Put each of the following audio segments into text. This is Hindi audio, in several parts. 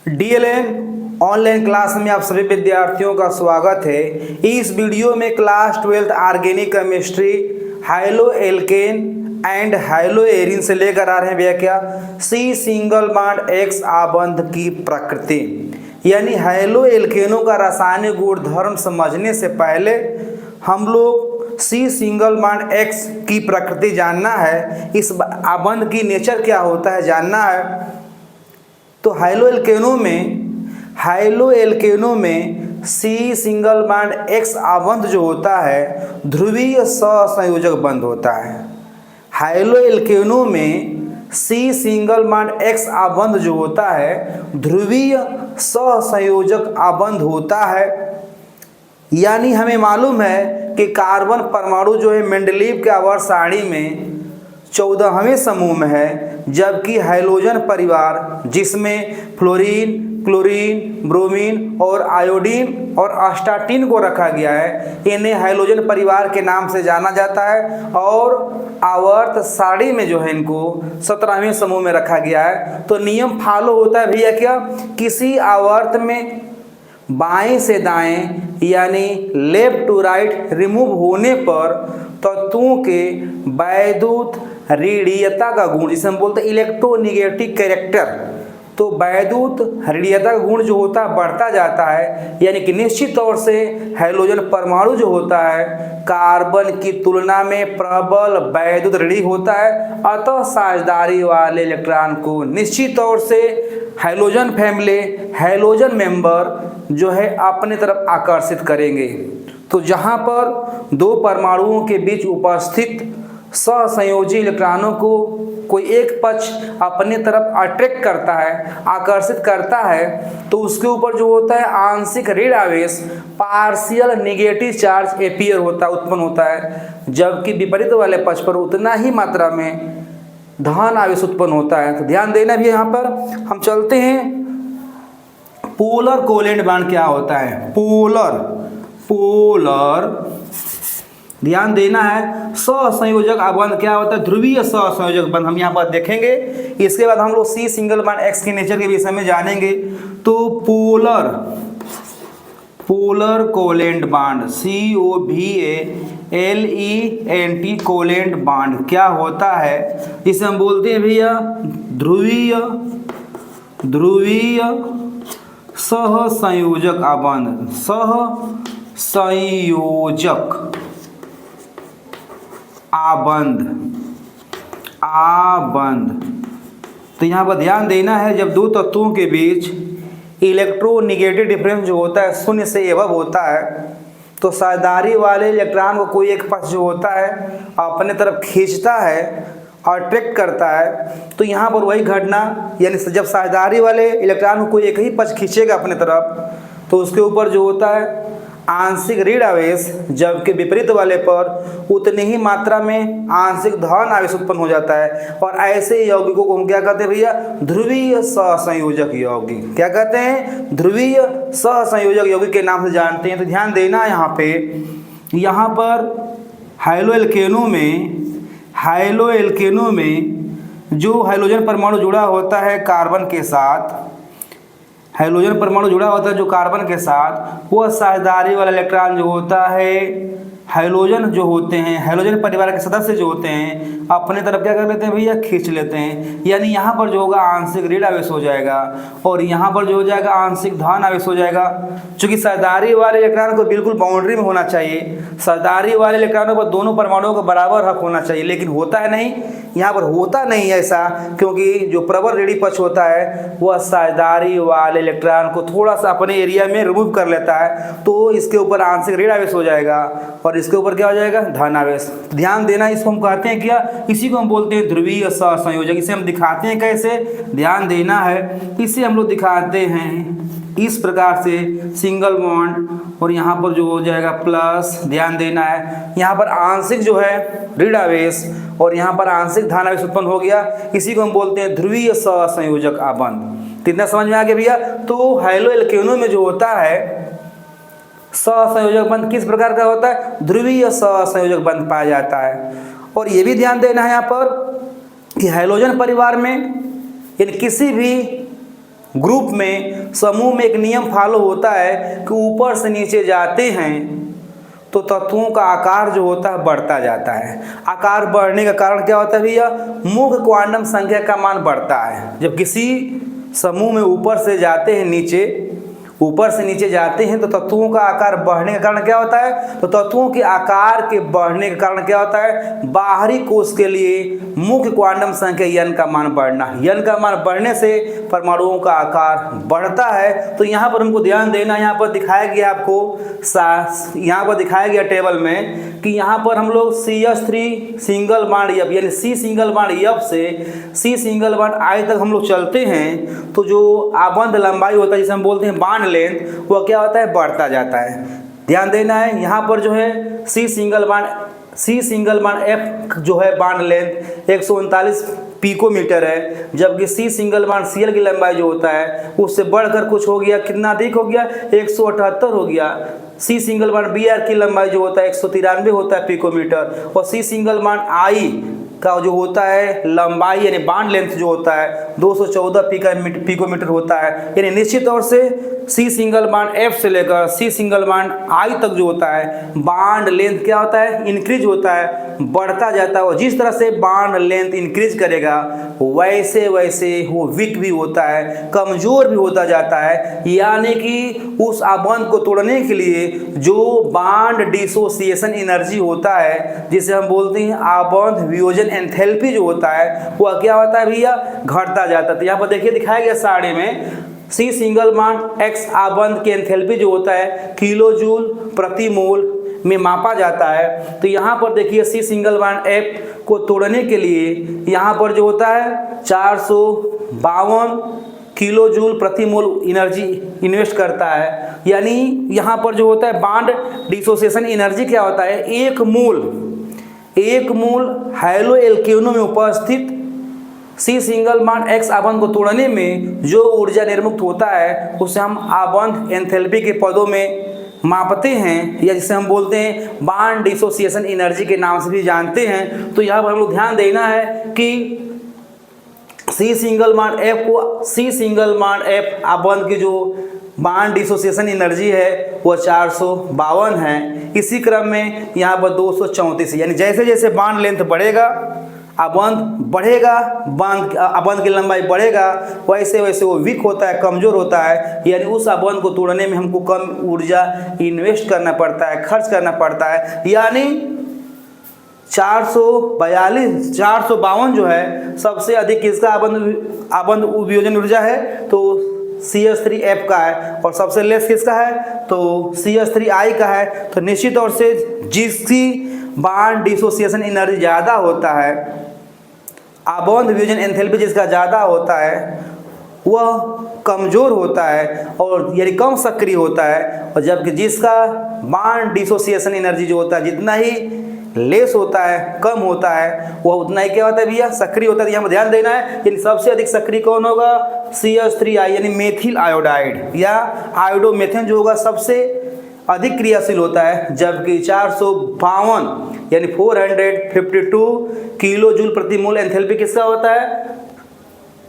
डीएलएन ऑनलाइन क्लास में आप सभी विद्यार्थियों का स्वागत है। इस वीडियो में class 12 organic chemistry haloalkane and haloarene से लेकर आ रहे हैं व्याख्या सी सिंगल बॉन्ड एक्स आबंध की प्रकृति। यानी हाइलो एल्केनों का रासायनिक गुणधर्म समझने से पहले हम लोग सी सिंगल बॉन्ड एक्स की प्रकृति जानना है, इस आबंध की नेचर क्या होता है जानना है। तो हाइलो एल्केनों में सी सिंगल बॉन्ड एक्स आबंध जो होता है ध्रुवीय सहसंयोजक बंध होता है। हाइलो एल्केनों में सी सिंगल बॉन्ड एक्स आबंध जो होता है ध्रुवीय सहसंयोजक आबंध होता है। यानी हमें मालूम है कि कार्बन परमाणु जो है मेंडलीव के आवर्त सारणी में 14वें समूह में है, जबकि हाइड्रोजन परिवार जिसमें फ्लोरीन, क्लोरीन, ब्रोमीन और आयोडीन और अस्टाटीन को रखा गया है, इन्हें हाइड्रोजन परिवार के नाम से जाना जाता है। और आवर्त सारणी में जो है इनको 17वें समूह में रखा गया है। तो नियम फॉलो होता है भैया क्या, किसी आवर्त में बाएं से दाएं यानी लेफ्ट टू राइट रिमूव होने पर तत्वों के वैद्युत ऋणीयता का गुण, जिसे हम बोलते हैं इलेक्ट्रोनेगेटिव कैरेक्टर, तो वैद्युत ऋणीयता का गुण जो होता है बढ़ता जाता है। यानी कि निश्चित तौर से हाइड्रोजन परमाणु जो होता है कार्बन की तुलना में प्रबल वैद्युत ऋणी होता है, अतः साझेदारी वाले इलेक्ट्रॉन को निश्चित तौर से हाइड्रोजन फैमिली, हाइड्रोजन मेंबर जो है अपने तरफ आकर्षित करेंगे। तो जहाँ पर दो परमाणुओं के बीच उपस्थित सहसंयोजी इलेक्ट्रॉनों को कोई एक पक्ष अपने तरफ अट्रैक्ट करता है, आकर्षित करता है, तो उसके ऊपर जो होता है आंशिक ऋण आवेश पार्शियल नेगेटिव चार्ज उत्पन्न होता है, जबकि विपरीत वाले पक्ष पर उतना ही मात्रा में धन आवेश उत्पन्न होता है। तो ध्यान देना भी यहाँ पर। हम चलते हैं पोलर कोवेलेंट बॉन्ड क्या होता है। पोलर ध्यान देना है। सहसंयोजक आबंध क्या होता है, ध्रुवीय सहसंयोजक बंध हम यहाँ पर देखेंगे। इसके बाद हम लोग सी सिंगल बॉन्ड एक्स के नेचर के विषय में जानेंगे। तो polar covalent bond COVALENT covalent bond क्या होता है, जिसे हम बोलते हैं भैया ध्रुवीय सहसंयोजक आबंध। सहसंयोजक आबंध। तो यहाँ पर ध्यान देना है, जब दो तत्वों के बीच इलेक्ट्रोनेगेटिव डिफरेंस जो होता है 0 से एबव होता है, तो साझेदारी वाले इलेक्ट्रॉन को कोई एक पक्ष जो होता है अपने तरफ खींचता है, अट्रैक्ट करता है। तो यहाँ पर वही घटना, यानी जब साझेदारी वाले इलेक्ट्रॉन को कोई एक ही पक्ष खींचेगा अपने तरफ, तो उसके ऊपर जो होता है आंशिक ऋण आवेश, जबकि विपरीत वाले पर उतनी ही मात्रा में आंशिक धन आवेश उत्पन्न हो जाता है। और ऐसे यौगिकों को हम क्या कहते हैं भैया, ध्रुवीय सहसंयोजक यौगिक। क्या कहते हैं, ध्रुवीय सहसंयोजक यौगिक के नाम से जानते हैं। तो ध्यान देना यहाँ पर हाइलो एल्केनों में जो हाइड्रोजन परमाणु जुड़ा होता है कार्बन के साथ, हाइड्रोजन परमाणु जुड़ा होता है जो कार्बन के साथ, वह साझेदारी वाला इलेक्ट्रॉन जो होता है हाइड्रोजन जो होते हैं, हाइड्रोजन परिवार के सदस्य जो होते हैं अपने तरफ क्या कर लेते हैं भैया, खींच लेते हैं। यानी यहाँ पर जो होगा आंशिक ऋण आवेश हो जाएगा और यहाँ पर जो हो जाएगा आंशिक धन आवेश हो जाएगा। चूंकि साझेदारी वाले इलेक्ट्रॉन को बिल्कुल बाउंड्री में होना चाहिए, साझेदारी वाले इलेक्ट्रॉनों पर दोनों परमाणुओं को बराबर हक होना चाहिए, लेकिन होता है नहीं, यहाँ पर होता नहीं ऐसा, क्योंकि जो प्रबल ऋणी पक्ष होता है वह साझेदारी वाले इलेक्ट्रॉन को थोड़ा सा अपने एरिया में रिमूव कर लेता है, तो इसके ऊपर आंशिक ऋण आवेश हो जाएगा और इसके ऊपर क्या हो जाएगा, धन आवेश। ध्यान देना, इसको हम कहते हैं क्या, इसी को हम बोलते हैं ध्रुवीय सहसंयोजक। इसे हम दिखाते हैं कैसे, ध्यान देना है। इसे हम लोग दिखाते हैं इस प्रकार से, सिंगल बॉन्ड और यहाँ पर जो हो जाएगा प्लस, ध्यान देना है, यहाँ पर आंशिक जो है ऋण आवेश और यहाँ पर आंशिक धन आवेश उत्पन्न हो गया। इसी को हम बोलते हैं ध्रुवीय सहसंयोजक आबंध। कितना समझ में आ गया भैया। तो हाइलो एल्केनों में जो होता है सहसंयोजक बंध किस प्रकार का होता है, ध्रुवीय सहसंयोजक बंध पाया जाता है। और ये भी ध्यान देना है यहाँ पर कि हाइड्रोजन परिवार में यानी किसी भी ग्रुप में, समूह में एक नियम फॉलो होता है कि ऊपर से नीचे जाते हैं तो तत्वों का आकार जो होता है बढ़ता जाता है। आकार बढ़ने का कारण क्या होता है भैया? मुख्य क्वांटम संख्या का मान बढ़ता है। जब किसी समूह में ऊपर से जाते हैं नीचे, ऊपर से नीचे जाते हैं तो तत्वों का आकार बढ़ने का कारण क्या होता है? तो तत्वों के आकार के बढ़ने के कारण क्या होता है? बाहरी कोश के लिए मुख्य क्वांटम संख्या n का मान बढ़ना। n का मान बढ़ने से परमाणुओं का आकार बढ़ता है। तो यहाँ पर हमको ध्यान देना, यहाँ पर दिखाया गया आपको, यहाँ पर दिखाया गया टेबल में कि यहाँ पर हम लोग CH3 सिंगल बॉन्ड F यानी C सिंगल बॉन्ड F से C सिंगल बॉन्ड I तक हम लोग चलते हैं तो जो आबंध लंबाई होता है जिसे हम बोलते हैं बॉन्ड लेंथ, वह क्या होता है? बढ़ता जाता है। ध्यान देना है, यहाँ पर जो है C सिंगल बॉन्ड F जो है बॉन्ड लेंथ 139 पिकोमीटर है, जबकि C सिंगल बॉन्ड Cl की लंबाई जो होता है उससे बढ़कर कुछ हो गया, कितना अधिक हो गया? 178 हो गया। C सिंगल बॉन्ड Br की लंबाई जो होता है 193 होता है पिकोमीटर, और C सिंगल बॉन्ड I का जो होता है लंबाई यानी बॉन्ड लेंथ जो होता है 214 पिकोमीटर होता है। यानी निश्चित तौर से C सिंगल बॉन्ड F से लेकर C सिंगल बॉन्ड I तक जो होता है बॉन्ड लेंथ क्या होता है? इंक्रीज होता है, बढ़ता जाता है। और जिस तरह से बॉन्ड लेंथ इंक्रीज करेगा वैसे वैसे वो वीक भी होता है, कमजोर भी होता जाता है। यानी कि उस आबंध को तोड़ने के लिए जो बॉन्ड डिसोसिएशन एनर्जी होता है, जिसे हम बोलते हैं आबंध वियोजन एंथैल्पी जो होता है, वह क्या होता है भैया? घटता जाता है। तो यहाँ पर देखिए दिखाया गया सारे में C सिंगल बॉन्ड X आबंध की एंथैल्पी जो होता है किलो जूल प्रति मोल में मापा जाता है। तो यहाँ पर देखिए C सिंगल बॉन्ड F को तोड़ने के लिए यहाँ पर जो होता है 452 किलो जूल प्रति मोल एनर्जी इन्वेस्ट करता है। यानी यहाँ पर जो होता है बॉन्ड डिसोसिएशन एनर्जी क्या होता है? एक मोल हैलो एल्केनों में उपस्थित C सिंगल बॉन्ड X आबंध को तोड़ने में जो ऊर्जा निर्मुक्त होता है उसे हम आबंध एंथैल्पी के पदों में मापते हैं, या जिसे हम बोलते हैं बॉन्ड डिसोसिएशन एनर्जी के नाम से भी जानते हैं। तो यहाँ पर हम लोग ध्यान देना है कि C सिंगल बॉन्ड F आबंध की जो बॉन्ड डिसोसिएशन एनर्जी है वो 452 है। इसी क्रम में यहाँ पर 234, यानी जैसे जैसे बॉन्ड लेंथ बढ़ेगा आबंध बढ़ेगा, आबंध की लंबाई बढ़ेगा, वैसे वैसे वो वीक होता है, कमजोर होता है। यानी उस आबंध को तोड़ने में हमको कम ऊर्जा इन्वेस्ट करना पड़ता है, खर्च करना पड़ता है। यानी 452 जो है सबसे अधिक किसका आबंध वियोजन ऊर्जा है? तो CH3F का है। और सबसे लेस किसका है? तो CH3I का है। तो निश्चित तौर से जिसकी बॉन्ड डिसोसिएशन एनर्जी ज़्यादा होता है, आबंध वियोजन एंथैल्पी जिसका ज़्यादा होता है, वह कमज़ोर होता है और यानी कम सक्रिय होता है। और जबकि जिसका बॉन्ड डिसोसिएशन एनर्जी जो होता है जितना ही लेस होता है, कम होता है, वह उतना ही क्या होता है भैया? सक्रिय होता है। यहाँ पर ध्यान देना है, यानी सबसे अधिक सक्रिय कौन होगा? CH3I यानी मेथिल आयोडाइड या आयोडोमेथेन जो होगा सबसे अधिक क्रियाशील होता है। जबकि 452 यानी 452 किलो जूल प्रति मोल एंथैल्पी किसका होता है?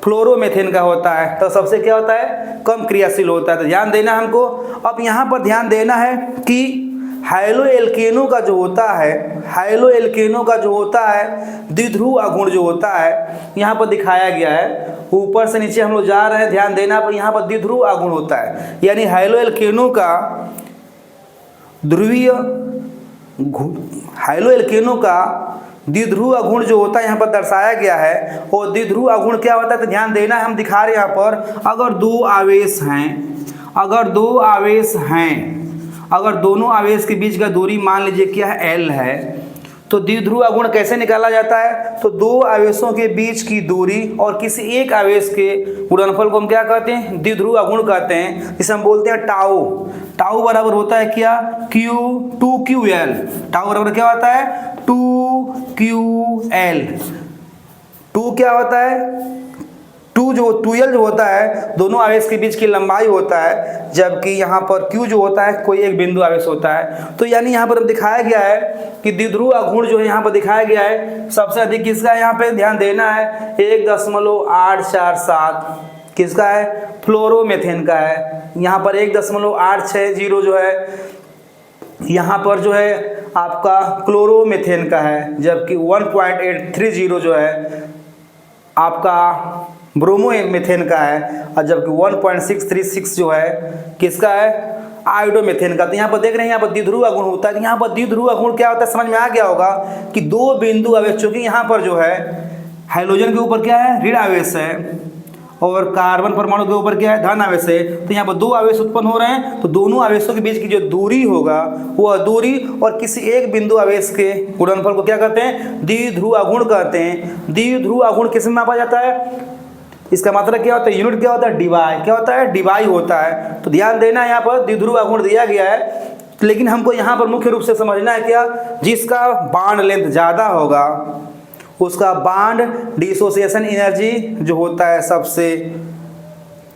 फ्लोरोमेथेन का होता है। तो सबसे क्या होता है? कम क्रियाशील होता है। तो ध्यान देना हमको। अब यहाँ पर ध्यान देना है कि हाइलो एल्केनो का जो होता है द्विध्रुव अगुण जो होता है, यहाँ पर दिखाया गया है। ऊपर से नीचे हम लोग जा रहे हैं, ध्यान देना पर यहाँ पर द्विध्रुव अगुण होता है। यानी हाइलो एल्केनो का द्विध्रुव अगुण जो होता है यहाँ पर दर्शाया गया है। और द्विध्रुव अगुण क्या होता है? तो ध्यान देना है, हम दिखा रहे हैं यहाँ पर अगर दोनों आवेश के बीच का दूरी मान लीजिए क्या है? L है। तो द्विध्रुव अगुण कैसे निकाला जाता है? तो दो आवेशों के बीच की दूरी और किसी एक आवेश के गुणनफल को हम क्या कहते हैं? द्विध्रुव अगुण कहते हैं, जिसे हम बोलते हैं टाउ बराबर होता है क्या? Q2QL। टाउ बराबर क्या होता है? 2QL। 2 क्या होता है? 2L जो होता है दोनों आवेश के बीच की लंबाई होता है, जबकि यहाँ पर Q जो होता है कोई एक बिंदु आवेश होता है। तो यानी यहाँ पर दिखाया गया है कि द्विध्रुव अगुण जो है यहाँ पर दिखाया गया है सबसे अधिक किसका है? यहाँ पे ध्यान देना है 1.847 किसका है? फ्लोरोमेथेन का है। यहाँ पर 1.860 जो है यहाँ पर जो है आपका क्लोरोमेथेन का है, जबकि 1.830 जो है आपका ब्रोमोमेथेन का है, और जबकि 1.636 जो है किसका है? आयोडोमेथेन का। तो यहाँ पर देख रहे हैं यहाँ पर द्विध्रुव गुण होता है। यहाँ पर द्विध्रुव गुण क्या होता है समझ में आ गया होगा कि दो बिंदु आवेश, चूंकि यहाँ पर जो है हाइड्रोजन के ऊपर क्या है? ऋण आवेश है, और कार्बन परमाणु के ऊपर क्या है? धन आवेश है। तो यहाँ पर दो आवेश उत्पन्न हो रहे हैं, तो दोनों आवेशों के बीच की जो दूरी होगा वह दूरी और किसी एक बिंदु आवेश के गुणनफल को क्या कहते हैं? द्विध्रुव गुण कहते हैं। द्विध्रुव गुण किस में मापा जाता है? इसका मात्रा क्या होता है? यूनिट क्या होता है? डिवाई। क्या होता है? डिवाई होता है। तो ध्यान देना, यहाँ पर द्विध्रुव गुण दिया गया है, लेकिन हमको यहाँ पर मुख्य रूप से समझना है क्या? जिसका बॉन्ड लेंथ ज़्यादा होगा उसका बॉन्ड डिसोसिएशन एनर्जी जो होता है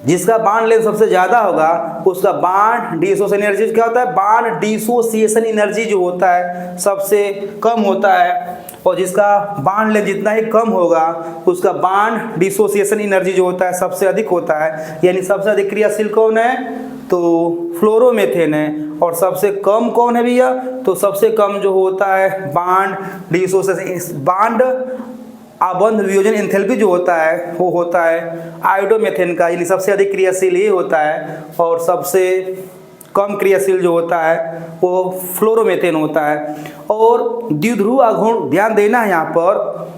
जिसका बॉन्ड लेंथ सबसे ज़्यादा होगा उसका बॉन्ड डिसोसिएशन एनर्जी क्या होता है? बॉन्ड डिसोसिएशन एनर्जी जो होता है सबसे कम होता है, और जिसका बॉन्ड लेंथ जितना ही कम होगा उसका बॉन्ड डिसोसिएशन एनर्जी जो होता है सबसे अधिक होता है। यानी सबसे अधिक क्रियाशील कौन है? तो फ्लोरोमेथेन है। और सबसे कम कौन है भैया? तो सबसे कम जो होता है बॉन्ड डिसोसिएशन, बॉन्ड आबंध वियोजन एंथैल्पी जो होता है वो होता है आयोडोमेथेन का। यानी सबसे अधिक क्रियाशील ये होता है, और सबसे कम क्रियाशील जो होता है वो फ्लोरोमेथेन होता है। और द्विध्रुव गुण ध्यान देना है यहाँ पर,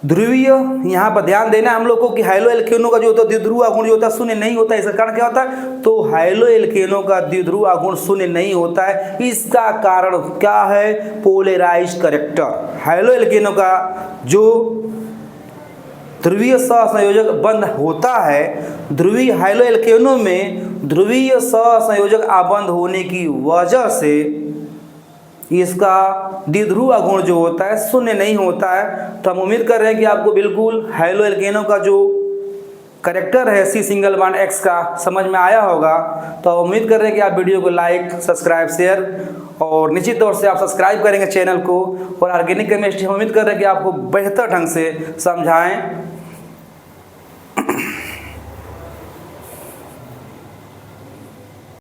ध्रुवीय यहाँ पर ध्यान देना हम लोग को कि हाइलो एल्केनों का जो होता है द्विध्रुव गुण जो होता है शून्य नहीं होता है। इसका कारण क्या होता है? तो हाइलो एल्केनों का द्विध्रुव गुण शून्य नहीं होता है। इसका कारण क्या है? Polarised character. हाइलो एल्केनों का जो ध्रुवीय सहसंयोजक बंध होता है, ध्रुवीय हाइलो एल्केनों में ध्रुवीय सहसंयोजक आबंध होने की वजह से इसका द्विध्रुव गुण जो होता है शून्य नहीं होता है। तो हम उम्मीद कर रहे हैं कि आपको बिल्कुल हाइलो एल्केनों का जो कैरेक्टर है सी सिंगल बॉन्ड एक्स का समझ में आया होगा। तो उम्मीद कर रहे हैं कि आप वीडियो को लाइक, सब्सक्राइब, शेयर, और निश्चित तौर से आप सब्सक्राइब करेंगे चैनल को। और ऑर्गेनिक केमिस्ट्री हम उम्मीद कर रहे हैं कि आपको बेहतर ढंग से समझाएं।